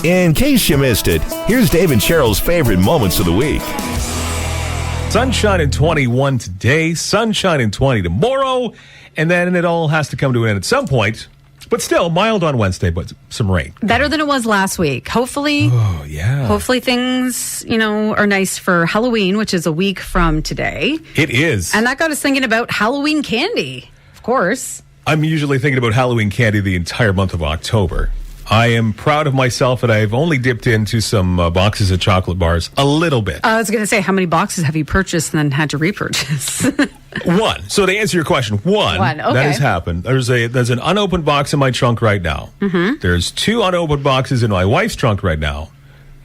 In case you missed it, here's Dave and Cheryl's favorite moments of the week. Sunshine in 21 today, sunshine in 20 tomorrow, and then it all has to come to an end at some point. But still, mild on Wednesday, but some rain. Better than it was last week. Hopefully, hopefully things, are nice for Halloween, which is a week from today. It is. And that got us thinking about Halloween candy, of course. I'm usually thinking about Halloween candy the entire month of October. I am proud of myself that I've only dipped into some boxes of chocolate bars a little bit. I was going to say, how many boxes have you purchased and then had to repurchase? One. So to answer your question, one. Okay. That has happened. There's an unopened box in my trunk right now. Mm-hmm. There's 2 unopened boxes in my wife's trunk right now.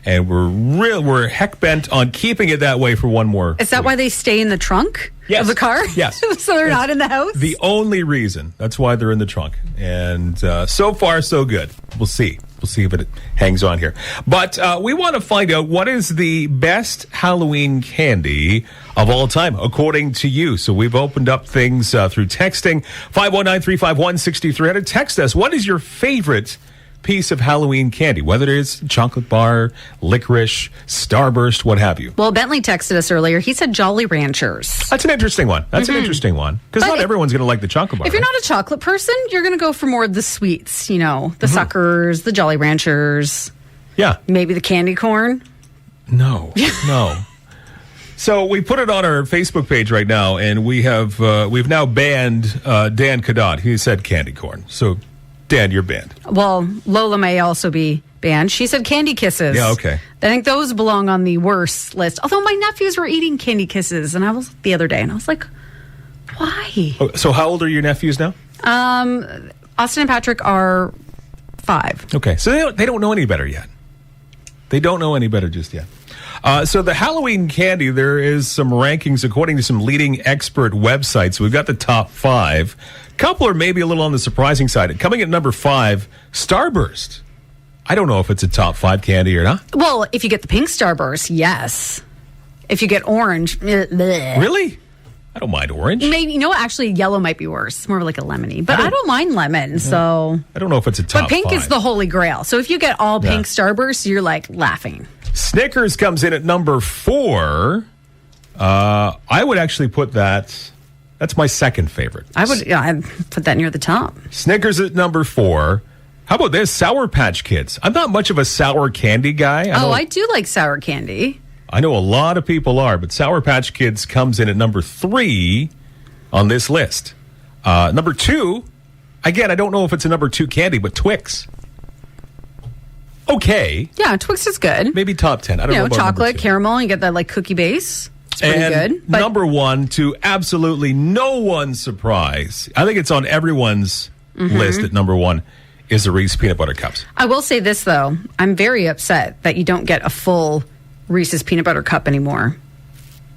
And we're heck bent on keeping it that way for one more Is that week. Why they stay in the trunk of the car? Yes. So they're not in the house? The only reason. That's why they're in the trunk. And so far, so good. We'll see. We'll see if it hangs on here. But we want to find out what is the best Halloween candy of all time, according to you. So we've opened up things through texting. 519-351-6300. Text us. What is your favorite piece of Halloween candy, whether it is chocolate bar, licorice, Starburst, what have you? Well, Bentley texted us earlier. He said Jolly Ranchers. That's an interesting one. An interesting one. Because not everyone's going to like the chocolate bar. If you're not a chocolate person, you're going to go for more of the sweets, the Suckers, the Jolly Ranchers. Yeah. Maybe the candy corn. No. So we put it on our Facebook page right now, and we've now banned Dan Cadot. He said candy corn. So Dan, you're banned. Well, Lola may also be banned. She said candy kisses. Yeah, okay. I think those belong on the worst list. Although my nephews were eating candy kisses, and I was the other day, and I was like, why? Oh, so how old are your nephews now? Austin and Patrick are 5. Okay, so they don't know any better yet. They don't know any better just yet. So the Halloween candy, there is some rankings according to some leading expert websites. We've got the top 5. Couple are maybe a little on the surprising side. Coming at number 5, Starburst. I don't know if it's a top 5 candy or not. Well, if you get the pink Starburst, yes. If you get orange, bleh. Really? I don't mind orange. Maybe, actually yellow might be worse. It's more like a lemony. But I don't mind lemon, so. I don't know if it's a top 5. But pink is the holy grail. So if you get all pink Starburst, you're like laughing. Snickers comes in at number 4. I would actually put that. That's my second favorite. I'd put that near the top. Snickers at number 4. How about this? Sour Patch Kids. I'm not much of a sour candy guy. I do like sour candy. I know a lot of people are, but Sour Patch Kids comes in at number 3 on this list. Number 2, again, I don't know if it's a number 2 candy, but Twix. Okay. Yeah, Twix is good. Maybe top 10. I don't know about chocolate, caramel, you get that like cookie base. It's pretty good. But number 1, to absolutely no one's surprise, I think it's on everyone's list at number 1, is the Reese's Peanut Butter Cups. I will say this, though. I'm very upset that you don't get a full Reese's Peanut Butter Cup anymore.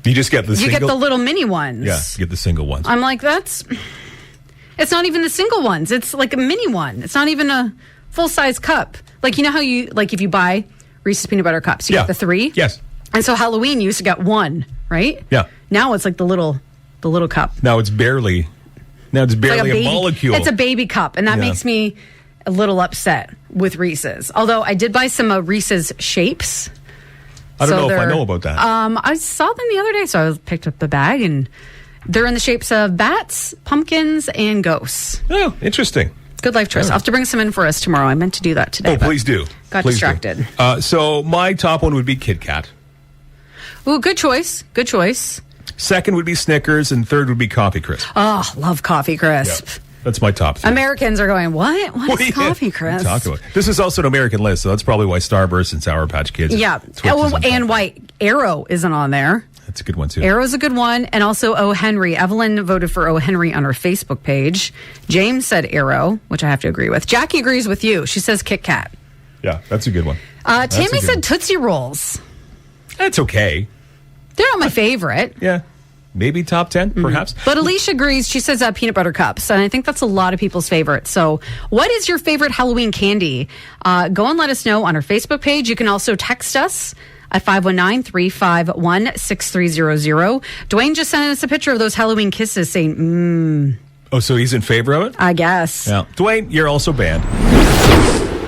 You just get the single? You get the little mini ones. Yeah, you get the single ones. I'm like, it's not even the single ones. It's like a mini one. It's not even a full-size cup. Like, you know how if you buy Reese's Peanut Butter Cups, you get the 3? Yes. And so Halloween, you used to get 1, right? Yeah. Now it's like the little cup. Now it's barely like a molecule. It's a baby cup, and that makes me a little upset with Reese's. Although I did buy some Reese's shapes. I don't know if I know about that. I saw them the other day, so I picked up the bag, and they're in the shapes of bats, pumpkins, and ghosts. Oh, interesting. Good life choice. I'll have to bring some in for us tomorrow. I meant to do that today. Oh, please do. Got distracted. So my top one would be Kit Kat. Ooh, good choice. Good choice. Second would be Snickers, and third would be Coffee Crisp. Oh, love Coffee Crisp. Yeah, that's my top 3. Americans are going, what? What is Coffee Crisp? This is also an American list, so that's probably why Starburst and Sour Patch Kids. Yeah. And why Arrow isn't on there. That's a good one, too. Arrow's a good one. And also O. Henry. Evelyn voted for O. Henry on her Facebook page. James said Arrow, which I have to agree with. Jackie agrees with you. She says Kit Kat. Yeah, that's a good one. Tammy said Tootsie Rolls. That's okay. They're not my favorite. Yeah. Maybe top 10, perhaps. But Alicia agrees. She says peanut butter cups. And I think that's a lot of people's favorite. So what is your favorite Halloween candy? Go and let us know on our Facebook page. You can also text us at 519-351-6300. Dwayne just sent us a picture of those Halloween kisses saying, Oh, so he's in favor of it? I guess. Yeah. Dwayne, you're also banned.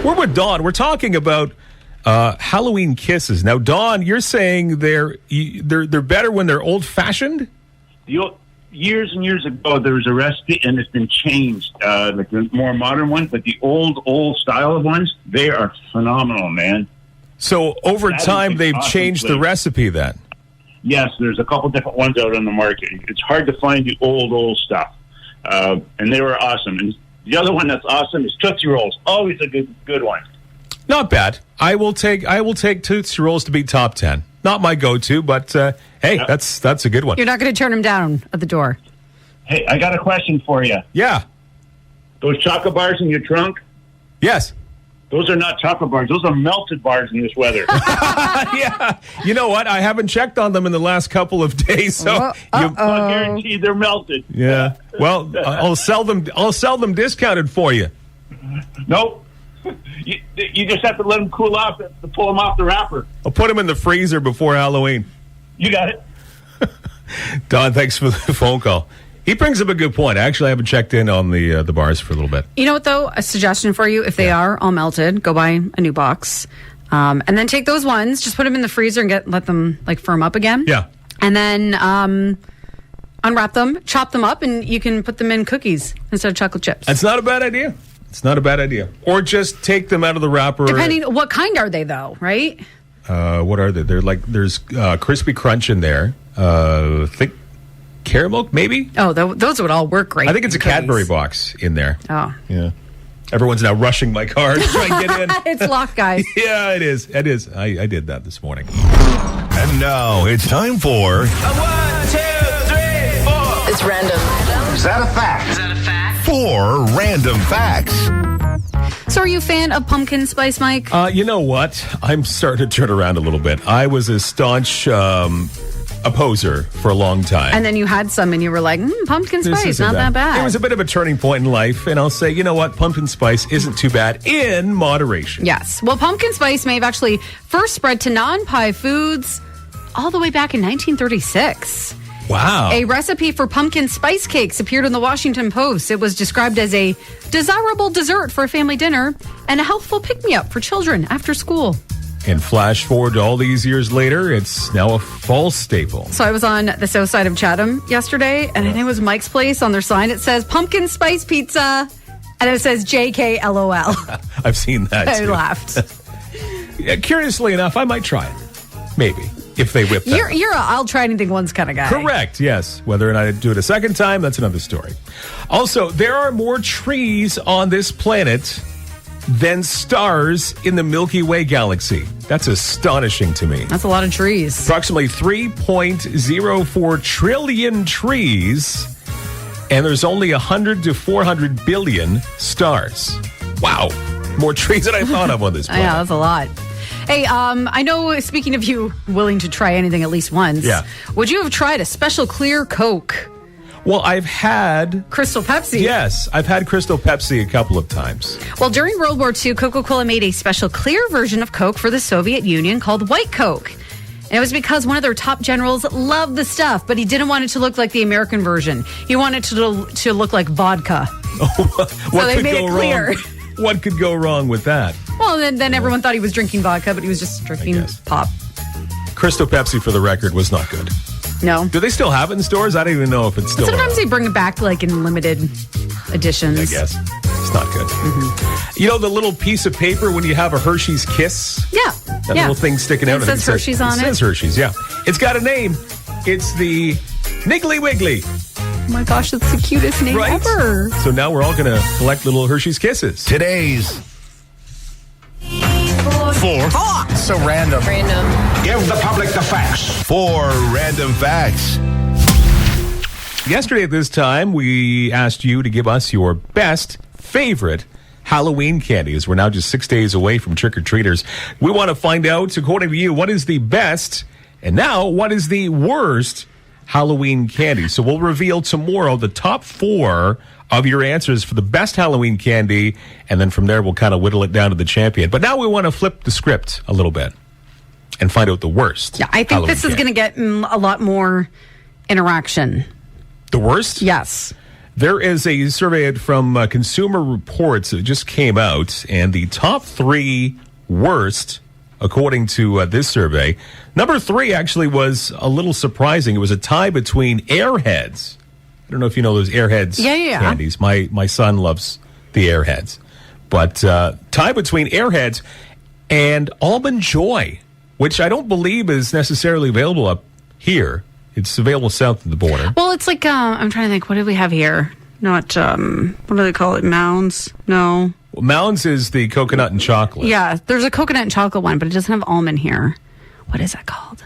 We're with Dawn. We're talking about Halloween kisses. Now, Dawn, you're saying they're better when they're old-fashioned? Years and years ago, there was a recipe, and it's been changed, like the more modern ones, but the old style of ones, they are phenomenal, man. So over time, they've changed the recipe then? Yes, there's a couple different ones out on the market. It's hard to find the old stuff, and they were awesome. And the other one that's awesome is Tootsie Rolls. Always a good one. Not bad. I will take Tootsie Rolls to be top 10. Not my go-to, but hey, that's a good one. You're not going to turn them down at the door. Hey, I got a question for you. Yeah. Those chocolate bars in your trunk? Yes. Those are not chocolate bars. Those are melted bars in this weather. Yeah. You know what? I haven't checked on them in the last couple of days, so I guarantee they're melted. Yeah. Well, I'll sell them discounted for you. Nope. You just have to let them cool off to pull them off the wrapper. I'll put them in the freezer before Halloween. You got it. Don, thanks for the phone call. He brings up a good point. Actually, I haven't checked in on the bars for a little bit. You know what, though? A suggestion for you. If they are all melted, go buy a new box. And then take those ones, just put them in the freezer and let them firm up again. Yeah. And then unwrap them, chop them up, and you can put them in cookies instead of chocolate chips. That's not a bad idea. It's not a bad idea. Or just take them out of the wrapper. Depending, what kind are they, though, right? What are they? They're there's Crispy Crunch in there. Think caramel, maybe? Oh, those would all work great. I think it's a Cadbury box in there. Oh. Yeah. Everyone's now rushing my car to try and get in. It's locked, guys. Yeah, it is. It is. I did that this morning. And now it's time for... 1, 2, 3, 4. It's random. Is that a fact? Is that a fact? 4 random facts. So are you a fan of pumpkin spice, Mike? You know what? I'm starting to turn around a little bit. I was a staunch opposer for a long time. And then you had some and you were like, pumpkin spice, not that bad. It was a bit of a turning point in life, and I'll say, you know what? Pumpkin spice isn't too bad in moderation. Yes. Well, pumpkin spice may have actually first spread to non-pie foods all the way back in 1936. Wow. A recipe for pumpkin spice cakes appeared in the Washington Post. It was described as a desirable dessert for a family dinner and a healthful pick-me-up for children after school. And flash forward to all these years later, it's now a fall staple. So I was on the south side of Chatham yesterday, and I think it was Mike's Place. On their sign, it says pumpkin spice pizza, and it says JK LOL. I've seen that, I too. laughed. Yeah, curiously enough, I might try it. Maybe. If they whip that. You're a I'll try anything once kind of guy. Correct, yes. Whether or not I do it a second time, that's another story. Also, there are more trees on this planet than stars in the Milky Way galaxy. That's astonishing to me. That's a lot of trees. Approximately 3.04 trillion trees, and there's only 100 to 400 billion stars. Wow. More trees than I thought of on this planet. Yeah, that's a lot. Hey, I know, speaking of you willing to try anything at least once, would you have tried a special clear Coke? Well, I've had... Crystal Pepsi. Yes, I've had Crystal Pepsi a couple of times. Well, during World War II, Coca-Cola made a special clear version of Coke for the Soviet Union called White Coke. And it was because one of their top generals loved the stuff, but he didn't want it to look like the American version. He wanted it to look like vodka. What so they made it clear. Wrong? What could go wrong with that? Well, then everyone thought he was drinking vodka, but he was just drinking pop. Crystal Pepsi, for the record, was not good. No. Do they still have it in stores? I don't even know if it's still Sometimes they bring it back like in limited editions. I guess. It's not good. Mm-hmm. You know the little piece of paper when you have a Hershey's Kiss? Yeah. That little thing sticking out. It says Hershey's on it. It says Hershey's, yeah. It's got a name. It's the Niggly Wiggly. Oh my gosh, that's the cutest name ever. So now we're all going to collect little Hershey's Kisses. Today's 4. So random. Random. Give the public the facts. 4 random facts. Yesterday at this time, we asked you to give us your best favorite Halloween candies. We're now just 6 days away from trick-or-treaters. We want to find out, according to you, what is the best, and now, what is the worst Halloween candy? So we'll reveal tomorrow the top 4 of your answers for the best Halloween candy, and then from there we'll kind of whittle it down to the champion. But now we want to flip the script a little bit and find out the worst. Yeah, I think Halloween this is going to get a lot more interaction. The worst? Yes. There is a survey from Consumer Reports that just came out, and the top 3 worst according to this survey. Number 3 actually was a little surprising. It was a tie between Airheads. I don't know if you know those Airheads candies. My son loves the Airheads. But tie between Airheads and Almond Joy, which I don't believe is necessarily available up here. It's available south of the border. Well, it's like, I'm trying to think, what did we have here? Not, what do they call it? Mounds? No. Well, Mounds is the coconut and chocolate. Yeah, there's a coconut and chocolate one, but it doesn't have almond here. What is that called?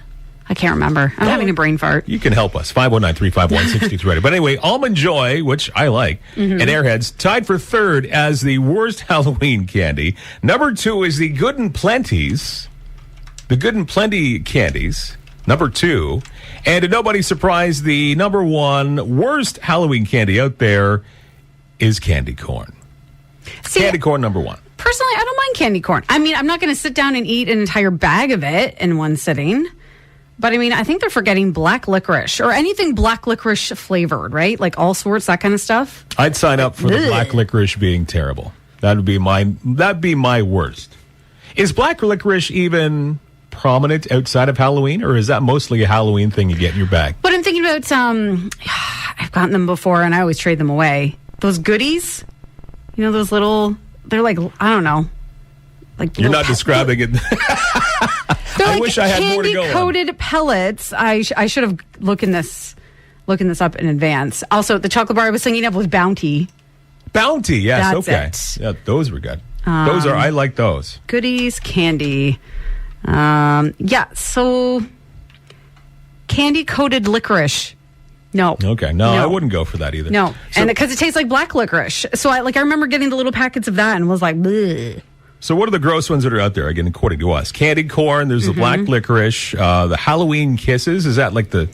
I can't remember. I'm having a brain fart. You can help us. 519-351-6330. But anyway, Almond Joy, which I like, and Airheads tied for third as the worst Halloween candy. Number 2 is the Good and Plenty's. The Good and Plenty candies. Number 2. And to nobody's surprise, the number 1 worst Halloween candy out there is candy corn. See, candy corn number 1. Personally, I don't mind candy corn. I mean, I'm not going to sit down and eat an entire bag of it in one sitting. But I mean, I think they're forgetting black licorice or anything black licorice flavored, right? Like all sorts, that kind of stuff. I'd sign up for the black licorice being terrible. That'd be my worst. Is black licorice even prominent outside of Halloween, or is that mostly a Halloween thing you get in your bag? But I'm thinking about I've gotten them before and I always trade them away. Those goodies, you know, those little, they're like, I don't know, like you're not describing it. They're I wish I had more to go on. Candy-coated pellets. I should have looking this up in advance. Also, the chocolate bar I was thinking of was Bounty. Bounty, yes, That's okay. Yeah, those were good. I like those. Goodies, candy. So candy-coated licorice. No. Okay, no, I wouldn't go for that either. No, and because it tastes like black licorice. So I remember getting the little packets of that and was like, bleh. So what are the gross ones that are out there, again, according to us? Candy corn, there's the black licorice, the Halloween kisses. Is that like the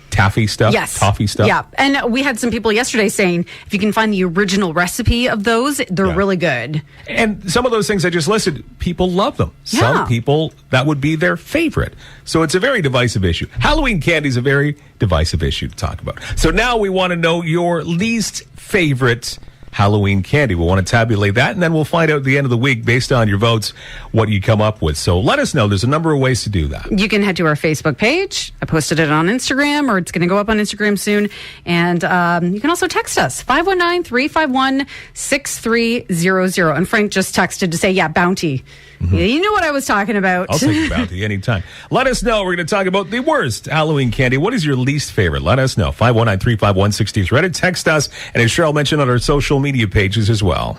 taffy stuff? Yes. Toffee stuff? Yeah. And we had some people yesterday saying if you can find the original recipe of those, they're really good. And some of those things I just listed, people love them. Yeah. Some people, that would be their favorite. So it's a very divisive issue. Halloween candy is a very divisive issue to talk about. So now we want to know your least favorite Halloween candy. We'll want to tabulate that, and then we'll find out at the end of the week, based on your votes, what you come up with. So let us know. There's a number of ways to do that. You can head to our Facebook page. I posted it on Instagram, or it's going to go up on Instagram soon. And you can also text us, 519-351-6300. And Frank just texted to say, Bounty. Yeah, you knew what I was talking about. I'll take Bounty anytime. Let us know. We're going to talk about the worst Halloween candy. What is your least favorite? Let us know. 519-351-6300. Text us. And as Cheryl mentioned, on our social media pages as well.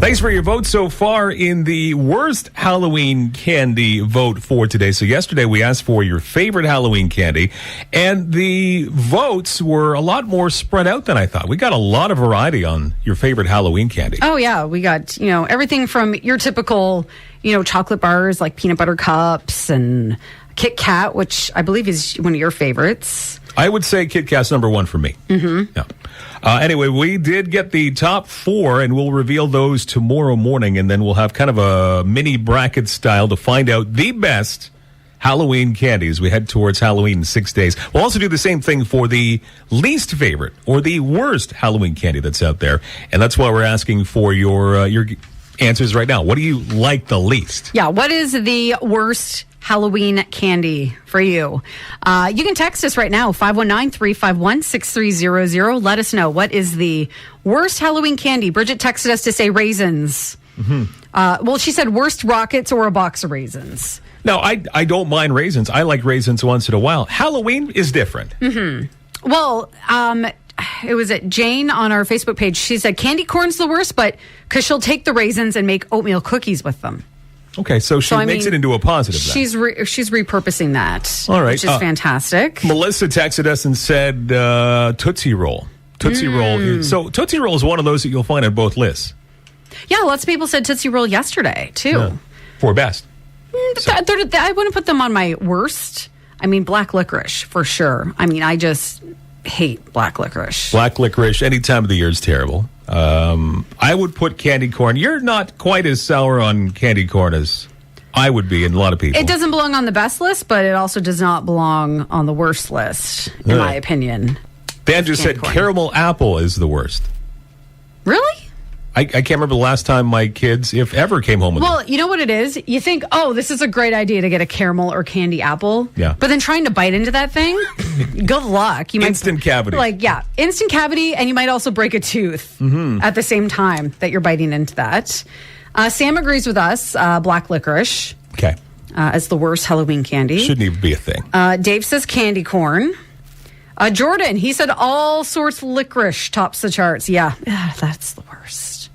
Thanks for your vote so far in the worst Halloween candy vote for today. So yesterday we asked for your favorite Halloween candy, and the votes were a lot more spread out than I thought. We got a lot of variety on your favorite Halloween candy. Oh, yeah. We got, everything from your typical, chocolate bars like peanut butter cups and Kit Kat, which I believe is one of your favorites. I would say Kit Kat's number 1 for me. Mm-hmm. Yeah. Anyway, we did get the top 4, and we'll reveal those tomorrow morning, and then we'll have kind of a mini bracket style to find out the best Halloween candy as we head towards Halloween in 6 days. We'll also do the same thing for the least favorite or the worst Halloween candy that's out there, and that's why we're asking for your answers right now. What do you like the least? Yeah, what is the worst Halloween candy for you? You can text us right now, 519-351-6300. Let us know, what is the worst Halloween candy? Bridget texted us to say raisins. Mm-hmm. She said worst rockets or a box of raisins. No, I don't mind raisins. I like raisins once in a while. Halloween is different. Mm-hmm. Well, it was at Jane on our Facebook page. She said candy corn's the worst, but because she'll take the raisins and make oatmeal cookies with them. Okay, so she makes it into a positive then. She's repurposing that. All right. Which is fantastic. Melissa texted us and said Tootsie Roll. Tootsie Roll. So Tootsie Roll is one of those that you'll find on both lists. Yeah, lots of people said Tootsie Roll yesterday, too. Yeah. For best. I wouldn't put them on my worst. I mean, black licorice, for sure. I mean, I just hate black licorice. Black licorice, any time of the year is terrible. I would put candy corn. You're not quite as sour on candy corn as I would be, and a lot of people. It doesn't belong on the best list, but it also does not belong on the worst list, in my opinion. Dan just said caramel apple is the worst. Really? I can't remember the last time my kids, if ever, came home with them. Well, you know what it is? You think, oh, this is a great idea to get a caramel or candy apple. Yeah. But then trying to bite into that thing, good luck. You Instant cavity. Instant cavity, and you might also break a tooth at the same time that you're biting into that. Sam agrees with us, black licorice. Okay. As the worst Halloween candy. Shouldn't even be a thing. Dave says candy corn. Jordan, he said all sorts of licorice tops the charts. Yeah, that's the worst.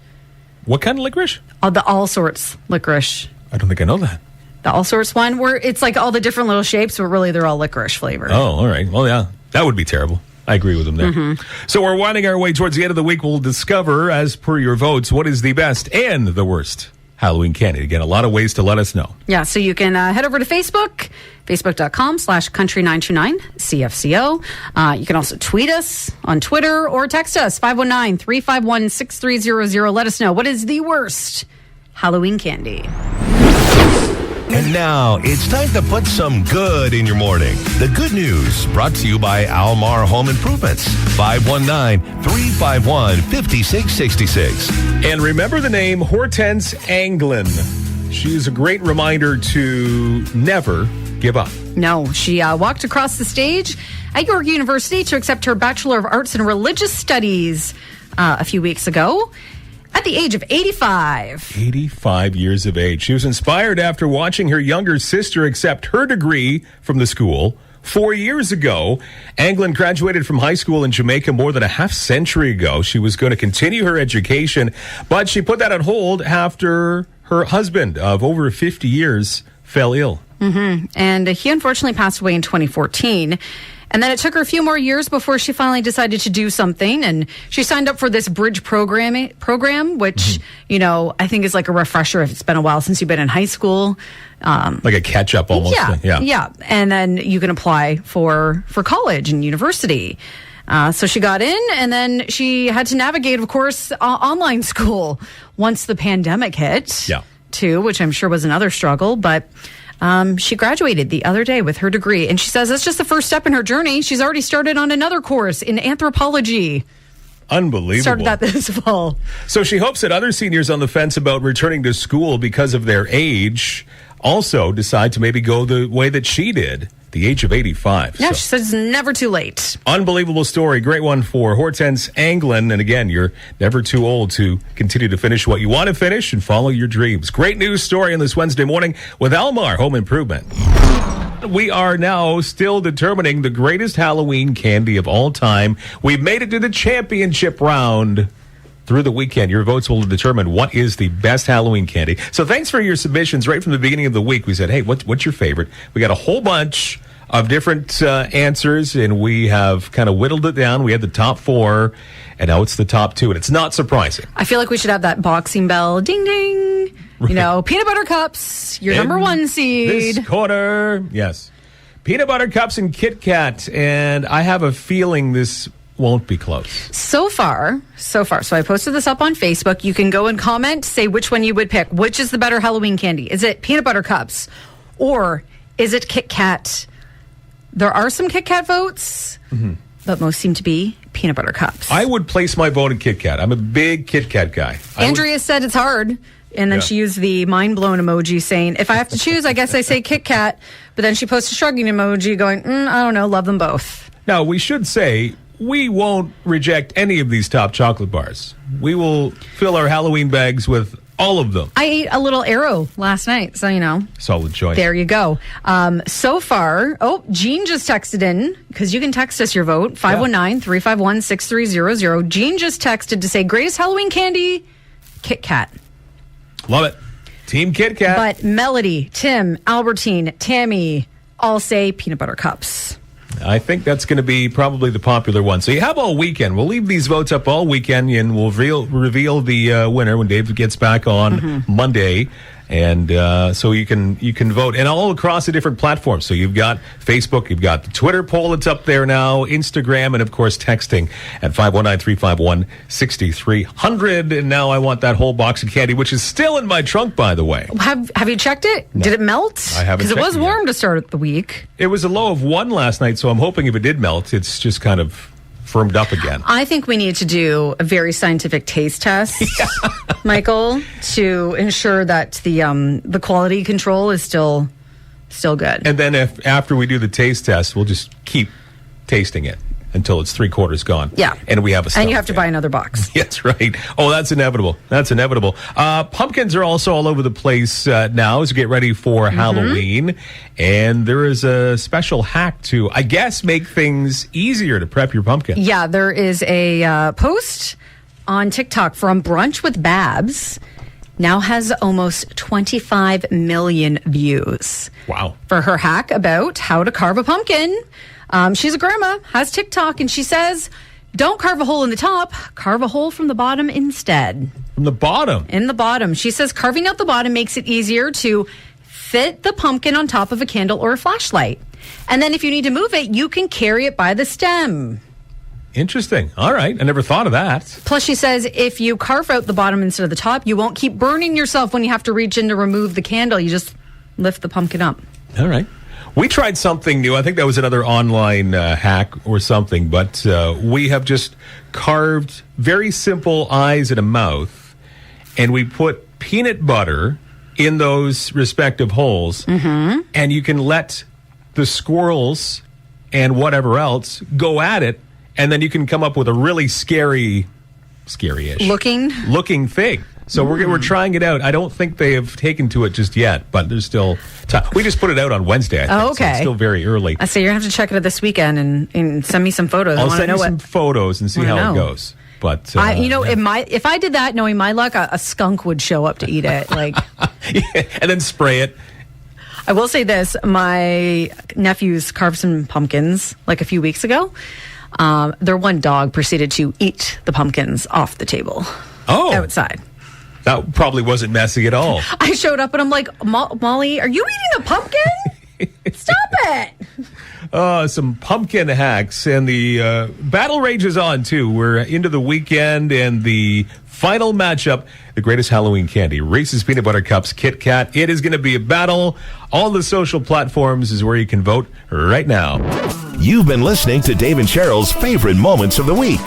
What kind of licorice? The all sorts licorice. I don't think I know that. The all sorts one, where it's like all the different little shapes, but really they're all licorice flavored. Oh, all right. Well, yeah, that would be terrible. I agree with him there. So we're winding our way towards the end of the week. We'll discover, as per your votes, what is the best and the worst Halloween candy. Again, a lot of ways to let us know. Yeah, so you can head over to Facebook, facebook.com/country929CFCO. You can also tweet us on Twitter or text us, 519-351-6300. Let us know, what is the worst Halloween candy? And now it's time to put some good in your morning. The good news brought to you by Almar Home Improvements. 519-351-5666. And remember the name Hortense Anglin. She's a great reminder to never give up. No, she walked across the stage at York University to accept her Bachelor of Arts in Religious Studies a few weeks ago. At the age of 85. 85 years of age. She was inspired after watching her younger sister accept her degree from the school 4 years ago. Anglin graduated from high school in Jamaica more than a half century ago. She was going to continue her education, but she put that on hold after her husband of over 50 years fell ill. And he unfortunately passed away in 2014. And then it took her a few more years before she finally decided to do something. And she signed up for this bridge program, which, you know, I think is like a refresher if it's been a while since you've been in high school. Like a catch-up almost. Yeah. And then you can apply for college and university. So she got in, and then she had to navigate, of course, online school once the pandemic hit, too, which I'm sure was another struggle. But she graduated the other day with her degree, and she says that's just the first step in her journey. She's already started on another course in anthropology. Unbelievable. Started that this fall. So she hopes that other seniors on the fence about returning to school because of their age also decide to maybe go the way that she did, the age of 85. Yeah, she says it's never too late. Unbelievable story. Great one for Hortense Anglin. And again, you're never too old to continue to finish what you want to finish and follow your dreams. Great news story on this Wednesday morning with Almar Home Improvement. We are now still determining the greatest Halloween candy of all time. We've made it to the championship round. Through the weekend, your votes will determine what is the best Halloween candy. So thanks for your submissions. Right from the beginning of the week, we said, hey, what's your favorite? We got a whole bunch of different answers, and we have kind of whittled it down. We had the top 4, and now it's the top 2, and it's not surprising. I feel like we should have that boxing bell. Ding, ding. Right. You know, peanut butter cups, your number 1 seed. This quarter, yes. Peanut butter cups and Kit Kat, and I have a feeling this won't be close. So far. So I posted this up on Facebook. You can go and comment, say which one you would pick. Which is the better Halloween candy? Is it peanut butter cups or is it Kit Kat? There are some Kit Kat votes, but most seem to be peanut butter cups. I would place my vote in Kit Kat. I'm a big Kit Kat guy. Andrea said it's hard. And then she used the mind blown emoji saying, if I have to choose, I guess I say Kit Kat. But then she posted a shrugging emoji going, I don't know, love them both. Now, we should say, we won't reject any of these top chocolate bars. We will fill our Halloween bags with all of them. I ate a little Arrow last night, so you know. Solid choice. There you go. So far, Jean just texted in, because you can text us your vote, 519-351-6300. Jean just texted to say, greatest Halloween candy, Kit Kat. Love it. Team Kit Kat. But Melody, Tim, Albertine, Tammy all say peanut butter cups. I think that's going to be probably the popular one. So you have all weekend. We'll leave these votes up all weekend, and we'll reveal the winner when Dave gets back on Monday. And so you can vote, and all across the different platforms. So you've got Facebook, you've got the Twitter poll that's up there now, Instagram, and of course texting at 519-351-6300. And now I want that whole box of candy, which is still in my trunk, by the way. Have you checked it? No. Did it melt? I haven't. Because it was warm to start the week. It was a low of 1 last night, so I'm hoping if it did melt, it's just kind of firmed up again. I think we need to do a very scientific taste test, Michael, to ensure that the quality control is still good. And then after we do the taste test, we'll just keep tasting it until it's 3/4 gone. Yeah. And we have a And you have to buy another box. That's right. Oh, that's inevitable. Pumpkins are also all over the place now as we get ready for Halloween. And there is a special hack to, I guess, make things easier to prep your pumpkin. Yeah, there is a post on TikTok from Brunch with Babs. Now has almost 25 million views. Wow. For her hack about how to carve a pumpkin. She's a grandma, has TikTok, and she says, don't carve a hole in the top, carve a hole from the bottom instead. From the bottom? In the bottom. She says carving out the bottom makes it easier to fit the pumpkin on top of a candle or a flashlight. And then if you need to move it, you can carry it by the stem. Interesting. All right. I never thought of that. Plus, she says if you carve out the bottom instead of the top, you won't keep burning yourself when you have to reach in to remove the candle. You just lift the pumpkin up. All right. We tried something new. I think that was another online hack or something, but we have just carved very simple eyes and a mouth, and we put peanut butter in those respective holes, and you can let the squirrels and whatever else go at it, and then you can come up with a really scary-ish looking thing. So we're trying it out. I don't think they have taken to it just yet, but there's still time. We just put it out on Wednesday, I think. Oh, okay. So it's still very early. I say you're going to have to check it out this weekend and send me some photos. I'll send you some photos and see how it goes. But if I did that, knowing my luck, a skunk would show up to eat it. Like, and then spray it. I will say this. My nephews carved some pumpkins like a few weeks ago. Their one dog proceeded to eat the pumpkins off the table outside. That probably wasn't messy at all. I showed up and I'm like, Molly, are you eating a pumpkin? Stop it. Some pumpkin hacks. And the battle rages on, too. We're into the weekend and the final matchup, the greatest Halloween candy, Reese's Peanut Butter Cups Kit Kat. It is going to be a battle. All the social platforms is where you can vote right now. You've been listening to Dave and Cheryl's favorite moments of the week.